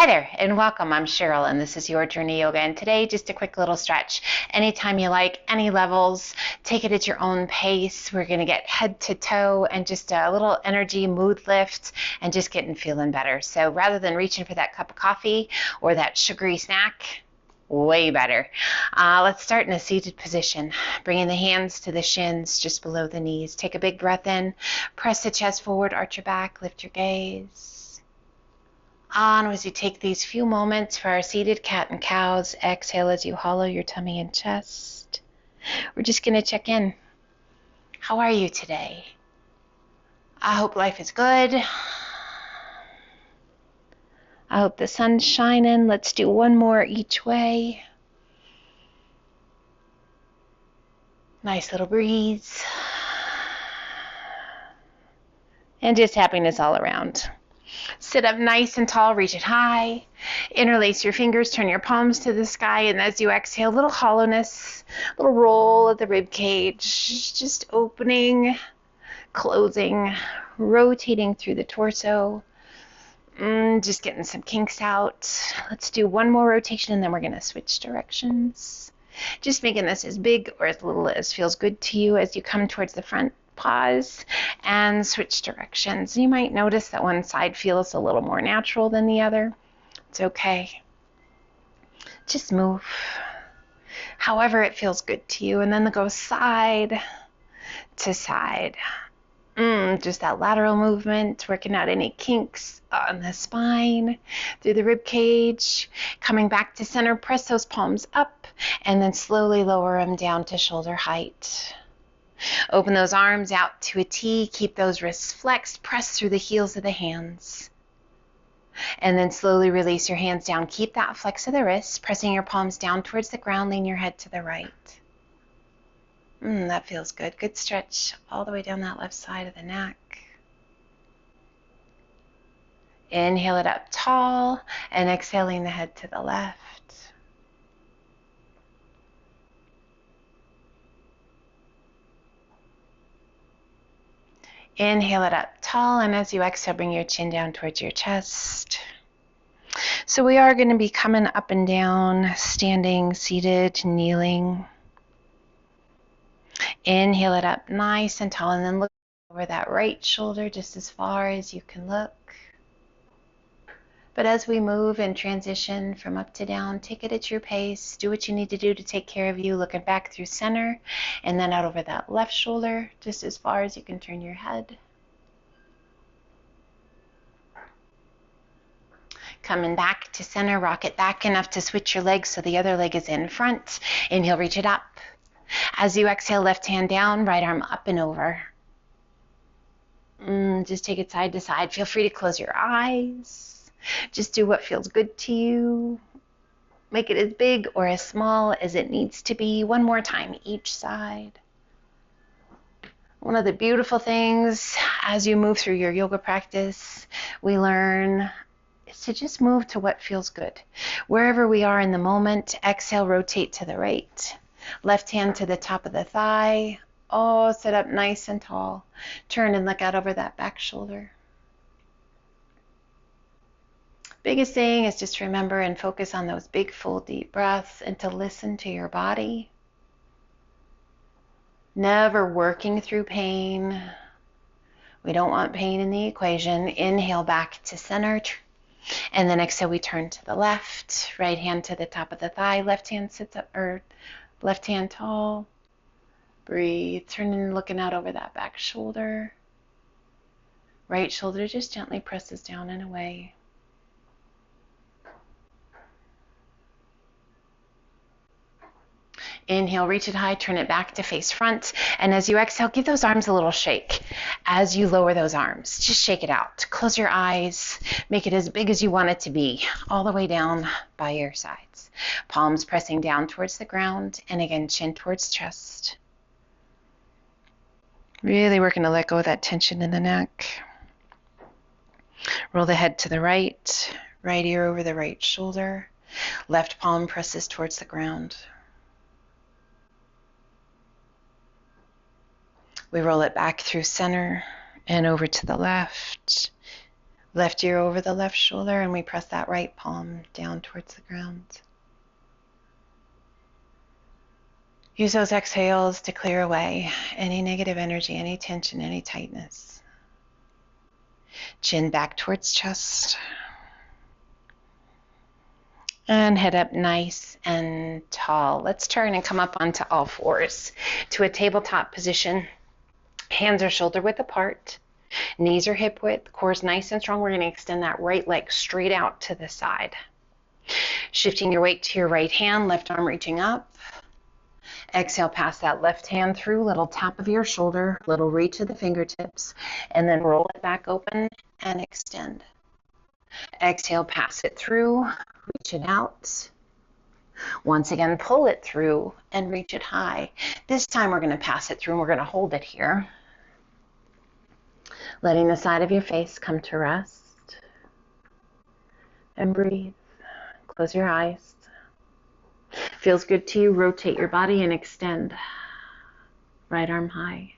Hi there and welcome. I'm Cheryl and this is Your Journey Yoga, and today just a quick little stretch. Anytime you like, any levels, take it at your own pace. We're going to get head to toe and just a little energy mood lift and just getting feeling better. So rather than reaching for that cup of coffee or that sugary snack, way better. Let's start in a seated position, bringing the hands to the shins just below the knees. Take a big breath in, press the chest forward, arch your back, lift your gaze. On as you take these few moments for our seated cat and cows. Exhale as you hollow your tummy and chest. We're just going to check in. How are you today? I hope life is good. I hope the sun's shining. Let's do one more each way. Nice little breeze. And just happiness all around. Sit up nice and tall, reach it high. Interlace your fingers, turn your palms to the sky, and as you exhale, a little hollowness, a little roll at the rib cage, just opening, closing, rotating through the torso, just getting some kinks out. Let's do one more rotation, and then we're going to switch directions. Just making this as big or as little as feels good to you as you come towards the front. Pause and switch directions. You might notice that one side feels a little more natural than the other. It's okay. Just move however it feels good to you, and then go side to side. Just that lateral movement, working out any kinks on the spine, through the rib cage, coming back to center. Press those palms up and then slowly lower them down to shoulder height. Open those arms out to a T. Keep those wrists flexed. Press through the heels of the hands. And then slowly release your hands down. Keep that flex of the wrists, pressing your palms down towards the ground. Lean your head to the right. That feels good. Good stretch all the way down that left side of the neck. Inhale it up tall and exhaling the head to the left. Inhale it up tall, and as you exhale, bring your chin down towards your chest. So we are going to be coming up and down, standing, seated, kneeling. Inhale it up nice and tall, and then look over that right shoulder just as far as you can look. But as we move and transition from up to down, take it at your pace. Do what you need to do to take care of you, looking back through center and then out over that left shoulder just as far as you can turn your head. Coming back to center, rock it back enough to switch your legs so the other leg is in front. Inhale, reach it up. As you exhale, left hand down, right arm up and over. Just take it side to side. Feel free to close your eyes. Just do what feels good to you. Make it as big or as small as it needs to be. One more time, each side. One of the beautiful things as you move through your yoga practice, we learn is to just move to what feels good. Wherever we are in the moment, exhale, rotate to the right. Left hand to the top of the thigh. Sit up nice and tall. Turn and look out over that back shoulder. Biggest thing is just remember and focus on those big, full, deep breaths and to listen to your body. Never working through pain. We don't want pain in the equation. Inhale back to center. And then exhale, we turn to the left. Right hand to the top of the thigh. Left hand sits up, or left hand tall. Breathe. Turning and looking out over that back shoulder. Right shoulder just gently presses down and away. Inhale, reach it high, turn it back to face front. And as you exhale, give those arms a little shake. As you lower those arms, just shake it out. Close your eyes. Make it as big as you want it to be, all the way down by your sides. Palms pressing down towards the ground. And again, chin towards chest. Really working to let go of that tension in the neck. Roll the head to the right. Right ear over the right shoulder. Left palm presses towards the ground. We roll it back through center and over to the left. Left ear over the left shoulder, and we press that right palm down towards the ground. Use those exhales to clear away any negative energy, any tension, any tightness. Chin back towards chest. And head up nice and tall. Let's turn and come up onto all fours to a tabletop position. Hands are shoulder width apart. Knees are hip width. Core is nice and strong. We're going to extend that right leg straight out to the side. Shifting your weight to your right hand, left arm reaching up. Exhale, pass that left hand through, little tap of your shoulder, little reach of the fingertips, and then roll it back open and extend. Exhale, pass it through, reach it out. Once again, pull it through and reach it high. This time we're going to pass it through and we're going to hold it here. Letting the side of your face come to rest. And breathe. Close your eyes. Feels good to you, rotate your body and extend. Right arm high.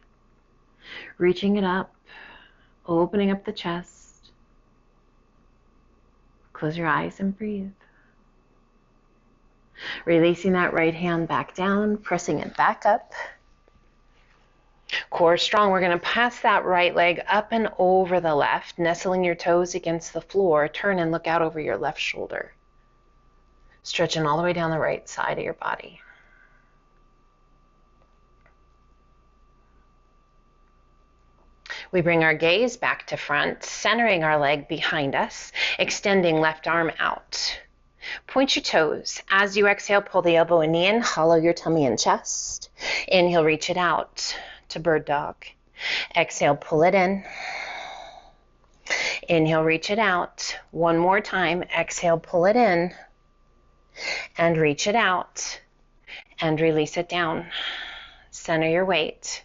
Reaching it up, opening up the chest. Close your eyes and breathe. Releasing that right hand back down, pressing it back up. Core strong. We're going to pass that right leg up and over the left, nestling your toes against the floor. Turn and look out over your left shoulder. Stretching all the way down the right side of your body. We bring our gaze back to front, centering our leg behind us, extending left arm out. Point your toes. As you exhale, pull the elbow and knee in, hollow your tummy and chest. Inhale, reach it out to bird dog. Exhale, pull it in. Inhale, reach it out. One more time. Exhale, pull it in. And reach it out. And release it down. Center your weight.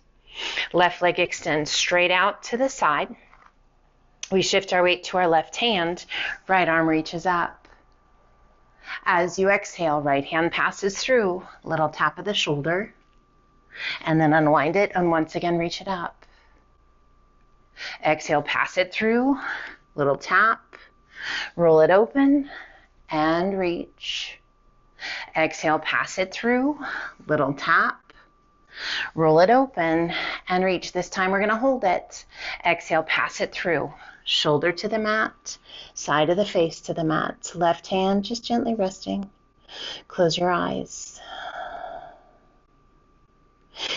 Left leg extends straight out to the side. We shift our weight to our left hand. Right arm reaches up. As you exhale, right hand passes through. Little tap of the shoulder. And then unwind it and once again reach it up. Exhale, pass it through. Little tap. Roll it open and reach. Exhale, pass it through. Little tap. Roll it open and reach. This time we're going to hold it. Exhale, pass it through. Shoulder to the mat, side of the face to the mat. Left hand just gently resting. Close your eyes.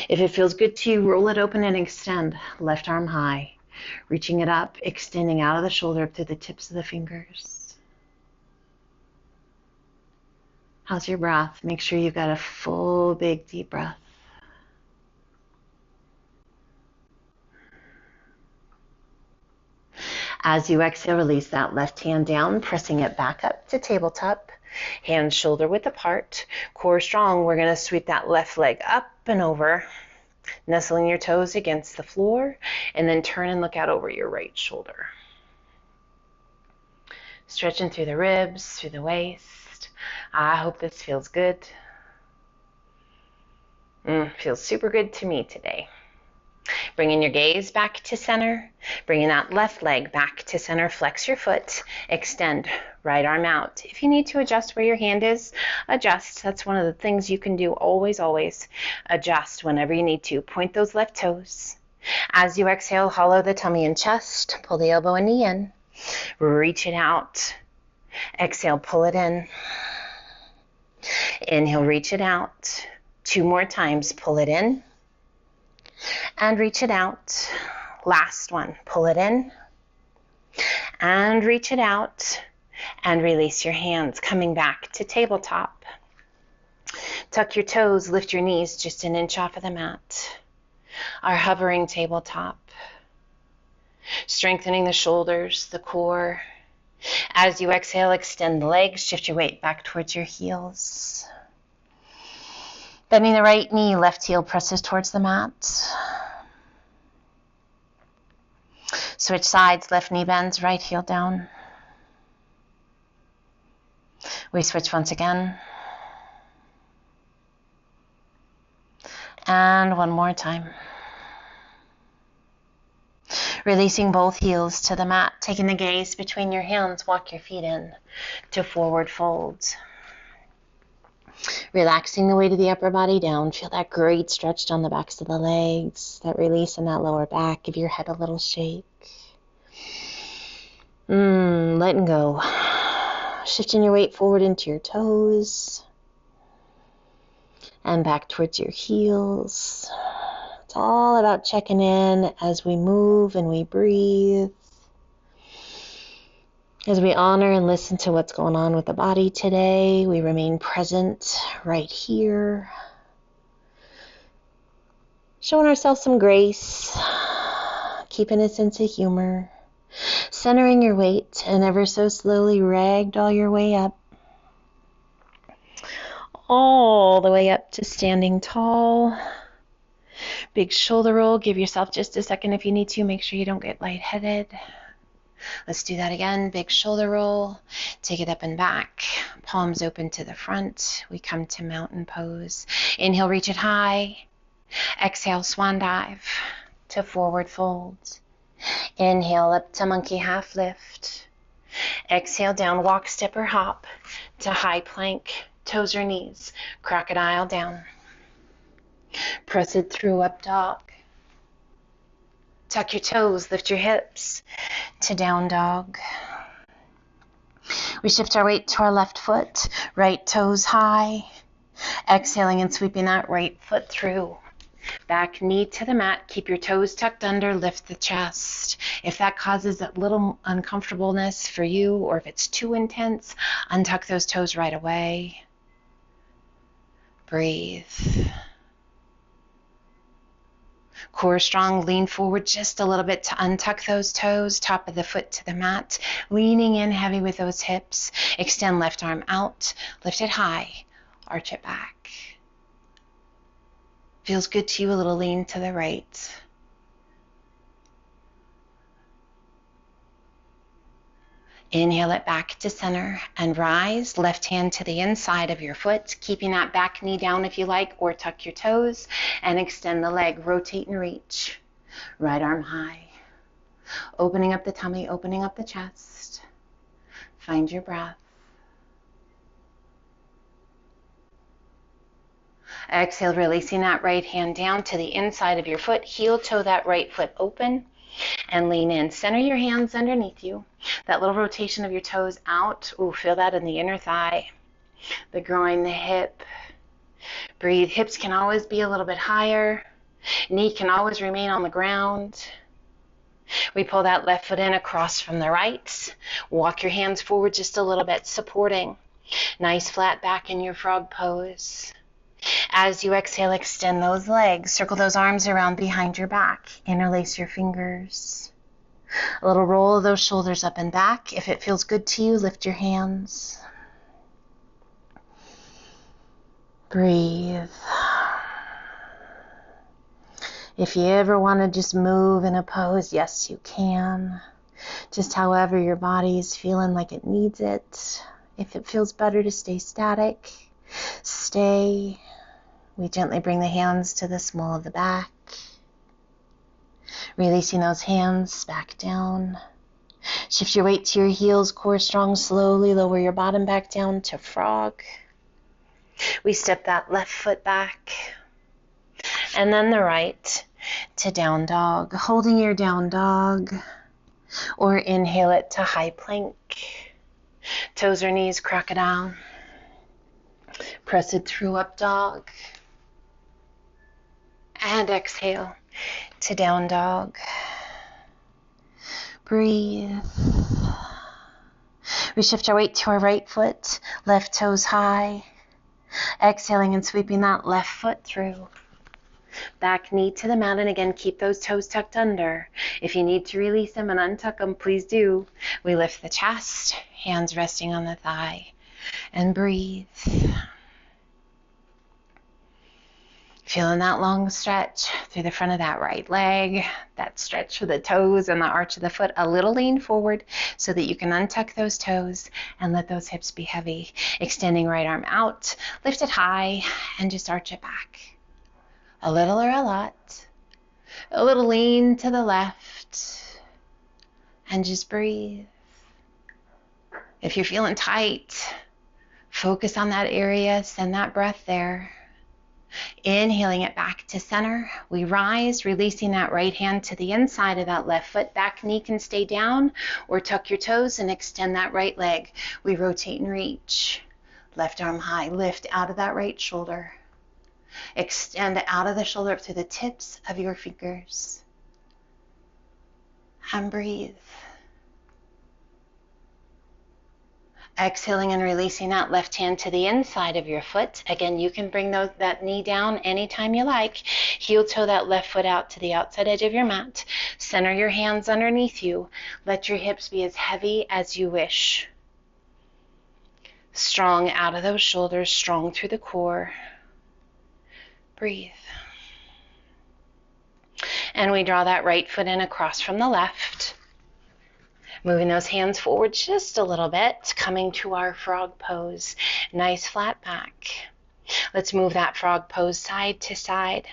If it feels good to you, roll it open and extend. Left arm high, reaching it up, extending out of the shoulder up to the tips of the fingers. How's your breath? Make sure you've got a full, big, deep breath. As you exhale, release that left hand down, pressing it back up to tabletop. Hands shoulder width apart. Core strong. We're going to sweep that left leg up and over, nestling your toes against the floor, and then turn and look out over your right shoulder. Stretching through the ribs, through the waist. I hope this feels good. Feels super good to me today. Bringing your gaze back to center, bringing that left leg back to center, flex your foot, extend, right arm out. If you need to adjust where your hand is, adjust. That's one of the things you can do, always, always adjust whenever you need to. Point those left toes. As you exhale, hollow the tummy and chest, pull the elbow and knee in, reach it out. Exhale, pull it in. Inhale, reach it out. 2 more times, pull it in. And reach it out. Last one. Pull it in. And reach it out. And release your hands, coming back to tabletop. Tuck your toes, lift your knees just an inch off of the mat. Our hovering tabletop. Strengthening the shoulders, the core. As you exhale, extend the legs, shift your weight back towards your heels. Bending the right knee, left heel presses towards the mat. Switch sides, left knee bends, right heel down. We switch once again. And one more time. Releasing both heels to the mat, taking the gaze between your hands, walk your feet in to forward folds. Relaxing the weight of the upper body down. Feel that great stretch down the backs of the legs, that release in that lower back. Give your head a little shake. Letting go. Shifting your weight forward into your toes and back towards your heels. It's all about checking in as we move and we breathe, as we honor and listen to what's going on with the body today. We remain present right here, showing ourselves some grace, keeping a sense of humor, centering your weight, and ever so slowly ragdoll your way up, all the way up to standing tall. Big shoulder roll. Give yourself just a second if you need to. Make sure you don't get lightheaded. Let's do that again. Big shoulder roll. Take it up and back. Palms open to the front. We come to mountain pose. Inhale, reach it high. Exhale, swan dive to forward fold. Inhale, up to monkey half lift. Exhale, down walk, step, or hop to high plank. Toes or knees. Crocodile down. Press it through, up dog. Tuck your toes, lift your hips to down dog. We shift our weight to our left foot, right toes high. Exhaling and sweeping that right foot through. Back knee to the mat, keep your toes tucked under, lift the chest. If that causes that little uncomfortableness for you, or if it's too intense, untuck those toes right away. Breathe. Core strong, lean forward just a little bit to untuck those toes, top of the foot to the mat, leaning in heavy with those hips. Extend left arm out, lift it high, arch it back. Feels good to you, a little lean to the right. Inhale it back to center and rise. Left hand to the inside of your foot, keeping that back knee down if you like, or tuck your toes and extend the leg. Rotate and reach. Right arm high. Opening up the tummy, opening up the chest. Find your breath. Exhale, releasing that right hand down to the inside of your foot. Heel toe that right foot open. And lean in. Center your hands underneath you. That little rotation of your toes out. Ooh, feel that in the inner thigh, the groin, the hip. Breathe. Hips can always be a little bit higher. Knee can always remain on the ground. We pull that left foot in across from the right. Walk your hands forward just a little bit, supporting. Nice flat back in your frog pose. As you exhale, extend those legs. Circle those arms around behind your back. Interlace your fingers. A little roll of those shoulders up and back. If it feels good to you, lift your hands. Breathe. If you ever want to just move in a pose, yes, you can. Just however your body is feeling like it needs it. If it feels better to stay static, stay. We gently bring the hands to the small of the back. Releasing those hands back down. Shift your weight to your heels, core strong. Slowly lower your bottom back down to frog. We step that left foot back. And then the right to down dog. Holding your down dog. Or inhale it to high plank. Toes or knees, crocodile. Press it through, up dog. And exhale to down dog. Breathe. We shift our weight to our right foot, left toes high. Exhaling and sweeping that left foot through. Back knee to the mat, and again, keep those toes tucked under. If you need to release them and untuck them, please do. We lift the chest, hands resting on the thigh, and breathe. Feeling that long stretch through the front of that right leg, that stretch for the toes and the arch of the foot, a little lean forward so that you can untuck those toes and let those hips be heavy. Extending right arm out, lift it high, and just arch it back. A little or a lot. A little lean to the left. and just breathe. If you're feeling tight, focus on that area, send that breath there. Inhaling it back to center. We rise, releasing that right hand to the inside of that left foot. Back knee can stay down, or tuck your toes and extend that right leg. We rotate and reach. Left arm high, lift out of that right shoulder. Extend out of the shoulder up to the tips of your fingers. And breathe. Exhaling and releasing that left hand to the inside of your foot. Again, you can bring that knee down anytime you like. Heel toe that left foot out to the outside edge of your mat. Center your hands underneath you. Let your hips be as heavy as you wish. Strong out of those shoulders, strong through the core. Breathe. And we draw that right foot in across from the left. Moving those hands forward just a little bit, coming to our frog pose. Nice flat back. Let's move that frog pose side to side.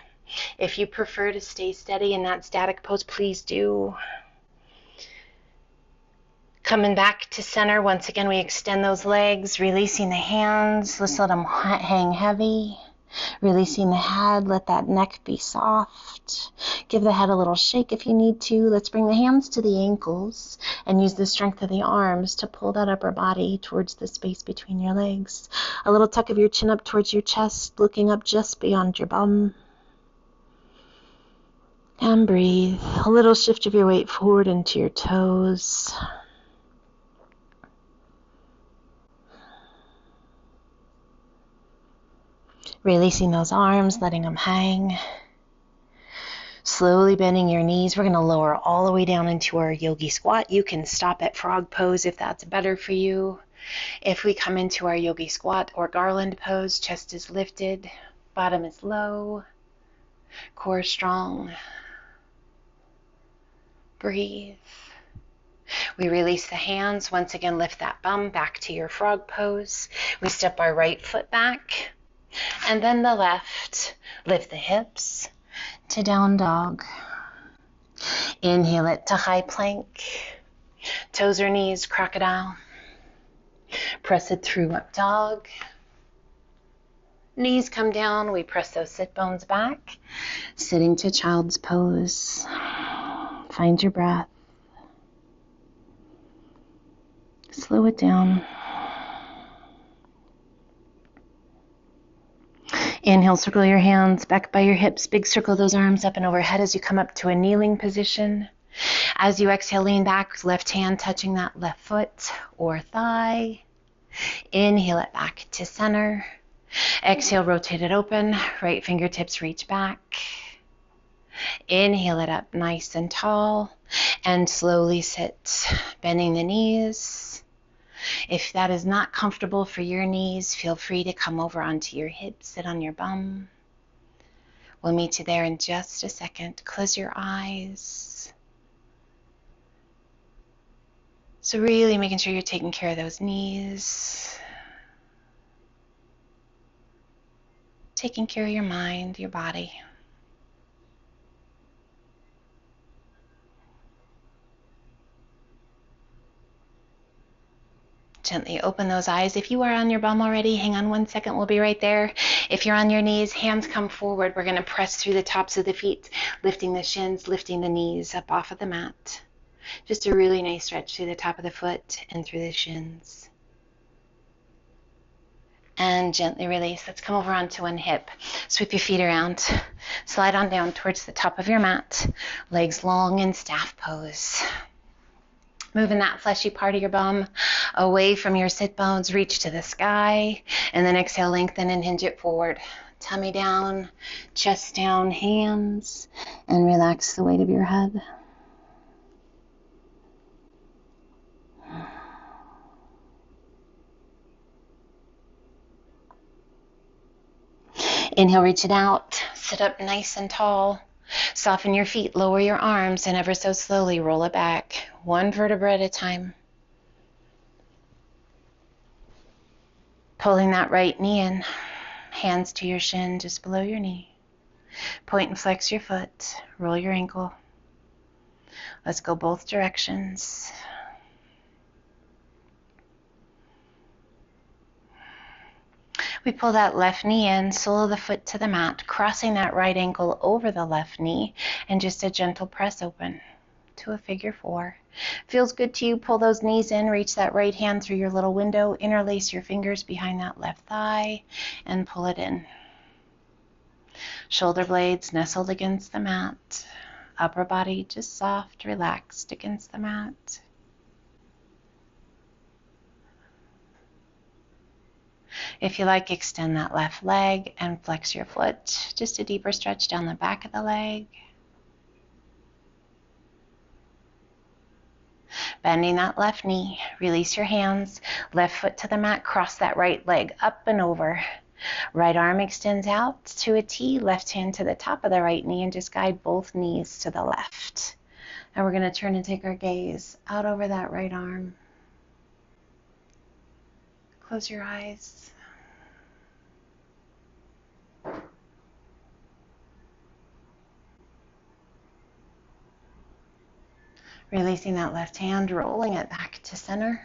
If you prefer to stay steady in that static pose, please do. Coming back to center, once again we extend those legs, releasing the hands. Let's let them hang heavy. Releasing the head, let that neck be soft. Give the head a little shake if you need to. Let's bring the hands to the ankles and use the strength of the arms to pull that upper body towards the space between your legs. A little tuck of your chin up towards your chest, looking up just beyond your bum. And breathe. A little shift of your weight forward into your toes. Releasing those arms, letting them hang. Slowly bending your knees. We're going to lower all the way down into our yogi squat. You can stop at frog pose if that's better for you. If we come into our yogi squat or garland pose, chest is lifted, bottom is low, core strong. Breathe. We release the hands. Once again, lift that bum back to your frog pose. We step our right foot back. And then the left. Lift the hips to down dog. Inhale it to high plank. Toes or knees, crocodile. Press it through up dog. Knees come down. We press those sit bones back. Sitting to child's pose. Find your breath. Slow it down. Inhale, circle your hands back by your hips. Big circle those arms up and overhead as you come up to a kneeling position. As you exhale, lean back, left hand touching that left foot or thigh. Inhale it back to center. Exhale, rotate it open. Right fingertips reach back. Inhale it up nice and tall. And slowly sit, bending the knees. If that is not comfortable for your knees, feel free to come over onto your hips, sit on your bum. We'll meet you there in just a second. Close your eyes. So really making sure you're taking care of those knees. Taking care of your mind, your body. Gently open those eyes. If you are on your bum already, hang on 1 second. We'll be right there. If you're on your knees, hands come forward. We're going to press through the tops of the feet, lifting the shins, lifting the knees up off of the mat. Just a really nice stretch through the top of the foot and through the shins. And gently release. Let's come over onto one hip. Sweep your feet around. Slide on down towards the top of your mat. Legs long in staff pose. Moving that fleshy part of your bum away from your sit bones, reach to the sky, and then exhale, lengthen and hinge it forward. Tummy down, chest down, hands, and relax the weight of your head. Inhale, reach it out, sit up nice and tall. Soften your feet, lower your arms, and ever so slowly roll it back, one vertebra at a time. Pulling that right knee in, hands to your shin just below your knee. Point and flex your foot, roll your ankle. Let's go both directions. We pull that left knee in, sole of the foot to the mat, crossing that right ankle over the left knee, and just a gentle press open to a figure four. Feels good to you, pull those knees in, reach that right hand through your little window, interlace your fingers behind that left thigh, and pull it in. Shoulder blades nestled against the mat. Upper body just soft, relaxed against the mat. If you like, extend that left leg and flex your foot. Just a deeper stretch down the back of the leg. Bending that left knee, release your hands, left foot to the mat, cross that right leg up and over. Right arm extends out to a T, left hand to the top of the right knee, and just guide both knees to the left. And we're going to turn and take our gaze out over that right arm. Close your eyes. Releasing that left hand, rolling it back to center.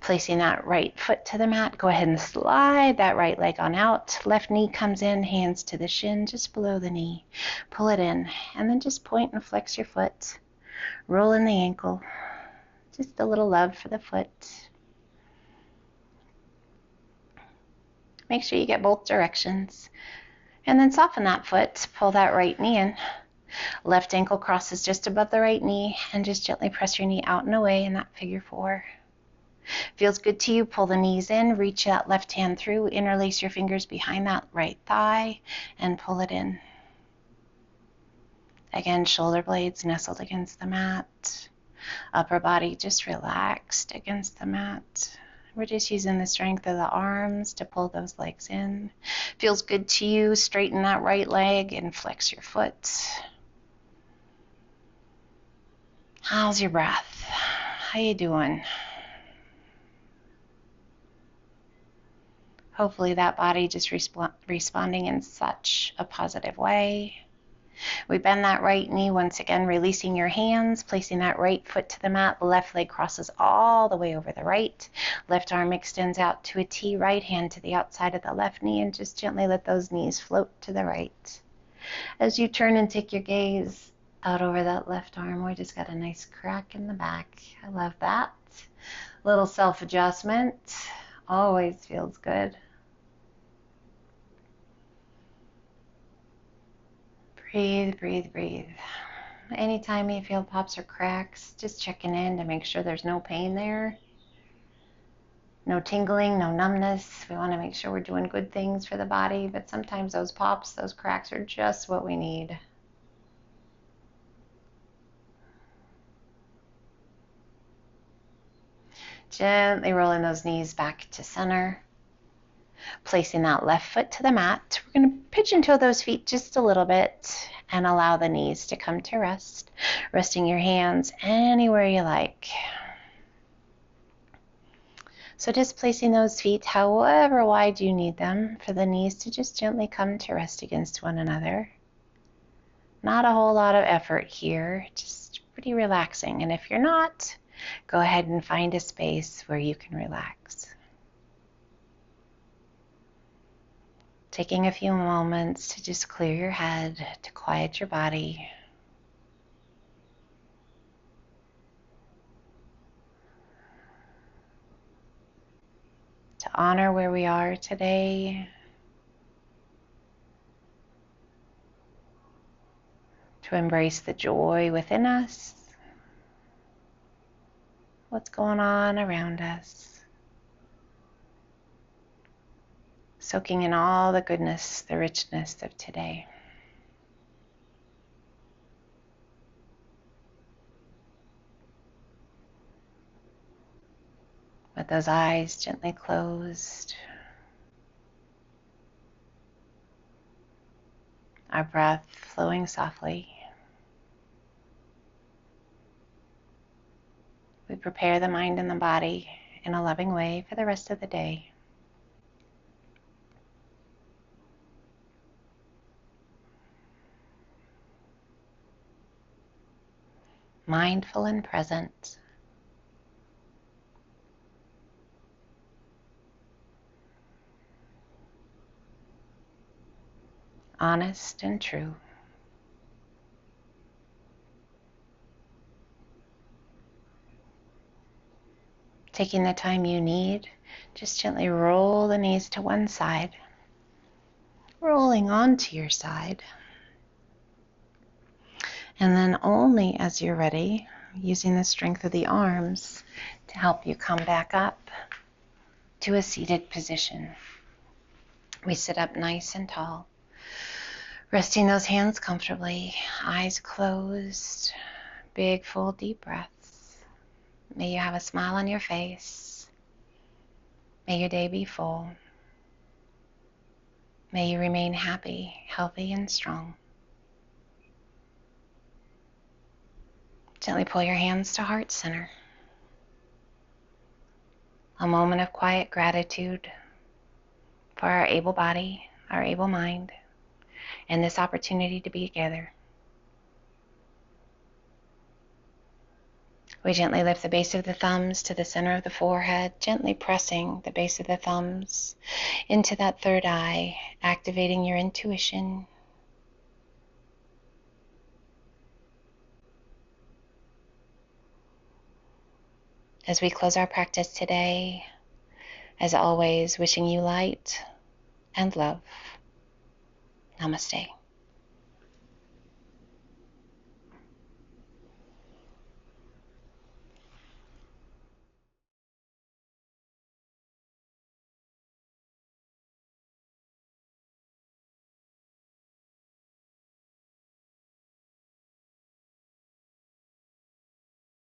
Placing that right foot to the mat, go ahead and slide that right leg on out. Left knee comes in, hands to the shin, just below the knee. Pull it in, and then just point and flex your foot. Roll in the ankle. Just a little love for the foot. Make sure you get both directions. And then soften that foot, pull that right knee in. Left ankle crosses just above the right knee, and just gently press your knee out and away in that figure four. Feels good to you, pull the knees in, reach that left hand through, interlace your fingers behind that right thigh, and pull it in. Again, shoulder blades nestled against the mat. Upper body just relaxed against the mat. We're just using the strength of the arms to pull those legs in. Feels good to you, straighten that right leg and flex your foot. How's your breath? How you doing? Hopefully that body just responding in such a positive way. We bend that right knee once again, releasing your hands, placing that right foot to the mat. The left leg crosses all the way over the right. Left arm extends out to a T, right hand to the outside of the left knee, and just gently let those knees float to the right. As you turn and take your gaze out over that left arm, we just got a nice crack in the back. I love that. Little self-adjustment always feels good. Breathe, breathe, breathe. Anytime you feel pops or cracks, just checking in to make sure there's no pain there. No tingling, no numbness. We want to make sure we're doing good things for the body, but sometimes those pops, those cracks are just what we need. Gently rolling those knees back to center. Placing that left foot to the mat. We're going to pigeon toe those feet just a little bit and allow the knees to come to rest. Resting your hands anywhere you like. So just placing those feet however wide you need them for the knees to just gently come to rest against one another. Not a whole lot of effort here, just pretty relaxing. And if you're not, go ahead and find a space where you can relax. Taking a few moments to just clear your head, to quiet your body. To honor where we are today. To embrace the joy within us. What's going on around us. Soaking in all the goodness, the richness of today. With those eyes gently closed. Our breath flowing softly. We prepare the mind and the body in a loving way for the rest of the day. mindful and present. Honest and true. Taking the time you need, just gently roll the knees to one side, rolling onto your side. And then only as you're ready, using the strength of the arms to help you come back up to a seated position. We sit up nice and tall, resting those hands comfortably, eyes closed, big, full, deep breaths. May you have a smile on your face. May your day be full. May you remain happy, healthy, and strong. Gently pull your hands to heart center. A moment of quiet gratitude for our able body, our able mind, and this opportunity to be together. We gently lift the base of the thumbs to the center of the forehead, gently pressing the base of the thumbs into that third eye, activating your intuition. As we close our practice today, as always, wishing you light and love. Namaste.